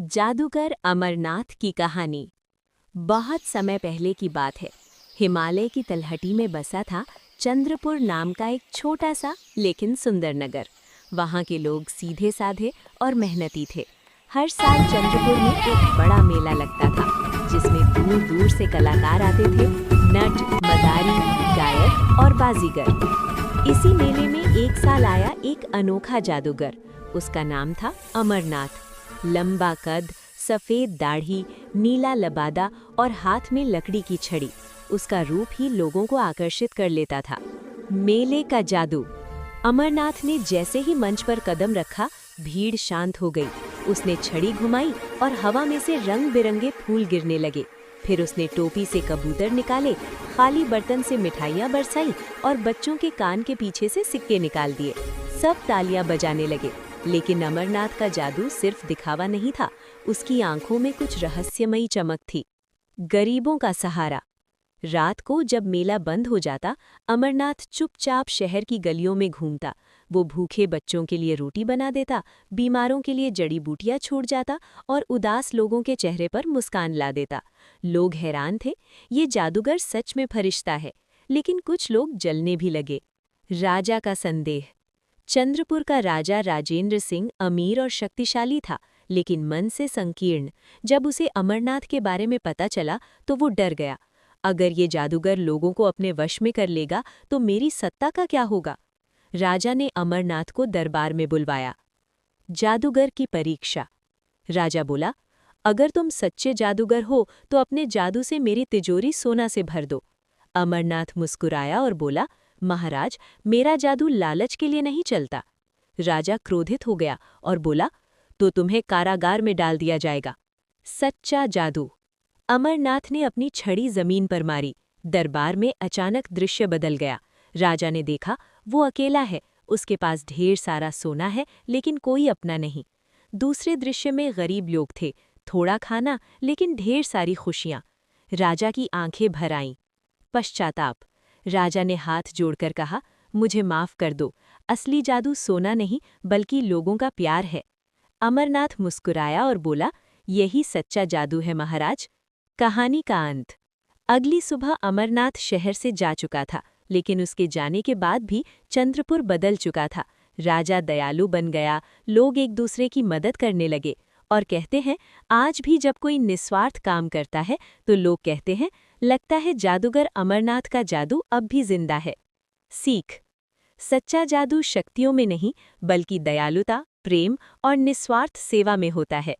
जादूगर अमरनाथ की कहानी। बहुत समय पहले की बात है। हिमालय की तलहटी में बसा था चंद्रपुर नाम का एक छोटा सा लेकिन सुंदर नगर। वहाँ के लोग सीधे साधे और मेहनती थे। हर साल चंद्रपुर में एक बड़ा मेला लगता था, जिसमें दूर दूर से कलाकार आते थे, नट, मदारी, गायक और बाजीगर। इसी मेले में एक साल आया एक अनोखा जादूगर। उसका नाम था अमरनाथ। लंबा कद, सफ़ेद दाढ़ी, नीला लबादा और हाथ में लकड़ी की छड़ी। उसका रूप ही लोगों को आकर्षित कर लेता था। मेले का जादू। अमरनाथ ने जैसे ही मंच पर कदम रखा, भीड़ शांत हो गई। उसने छड़ी घुमाई और हवा में से रंग बिरंगे फूल गिरने लगे। फिर उसने टोपी से कबूतर निकाले, खाली बर्तन से मिठाइयाँ बरसाई और बच्चों के कान के पीछे से सिक्के निकाल दिए। सब तालियां बजाने लगे। लेकिन अमरनाथ का जादू सिर्फ दिखावा नहीं था, उसकी आंखों में कुछ रहस्यमयी चमक थी। गरीबों का सहारा। रात को जब मेला बंद हो जाता, अमरनाथ चुपचाप शहर की गलियों में घूमता। वो भूखे बच्चों के लिए रोटी बना देता, बीमारों के लिए जड़ी बूटियां छोड़ जाता और उदास लोगों के चेहरे पर मुस्कान ला देता। लोग हैरान थे, ये जादूगर सच में फरिश्ता है। लेकिन कुछ लोग जलने भी लगे। राजा का संदेह। चंद्रपुर का राजा राजेंद्र सिंह अमीर और शक्तिशाली था, लेकिन मन से संकीर्ण। जब उसे अमरनाथ के बारे में पता चला तो वो डर गया। अगर ये जादूगर लोगों को अपने वश में कर लेगा तो मेरी सत्ता का क्या होगा? राजा ने अमरनाथ को दरबार में बुलवाया। जादूगर की परीक्षा। राजा बोला, अगर तुम सच्चे जादूगर हो तो अपने जादू से मेरी तिजोरी सोना से भर दो। अमरनाथ मुस्कुराया और बोला, महाराज, मेरा जादू लालच के लिए नहीं चलता। राजा क्रोधित हो गया और बोला, तो तुम्हें कारागार में डाल दिया जाएगा। सच्चा जादू। अमरनाथ ने अपनी छड़ी जमीन पर मारी। दरबार में अचानक दृश्य बदल गया। राजा ने देखा, वो अकेला है। उसके पास ढेर सारा सोना है, लेकिन कोई अपना नहीं। दूसरे दृश्य में गरीब लोग थे, थोड़ा खाना लेकिन ढेर सारी खुशियां। राजा की आंखें भर आईं। पश्चाताप। राजा ने हाथ जोड़कर कहा, मुझे माफ कर दो। असली जादू सोना नहीं बल्कि लोगों का प्यार है। अमरनाथ मुस्कुराया और बोला, यही सच्चा जादू है महाराज। कहानी का अंत। अगली सुबह अमरनाथ शहर से जा चुका था, लेकिन उसके जाने के बाद भी चंद्रपुर बदल चुका था। राजा दयालु बन गया, लोग एक दूसरे की मदद करने लगे। और कहते हैं, आज भी जब कोई निस्वार्थ काम करता है तो लोग कहते हैं, लगता है जादूगर अमरनाथ का जादू अब भी जिंदा है। सीख। सच्चा जादू शक्तियों में नहीं बल्कि दयालुता, प्रेम और निस्वार्थ सेवा में होता है।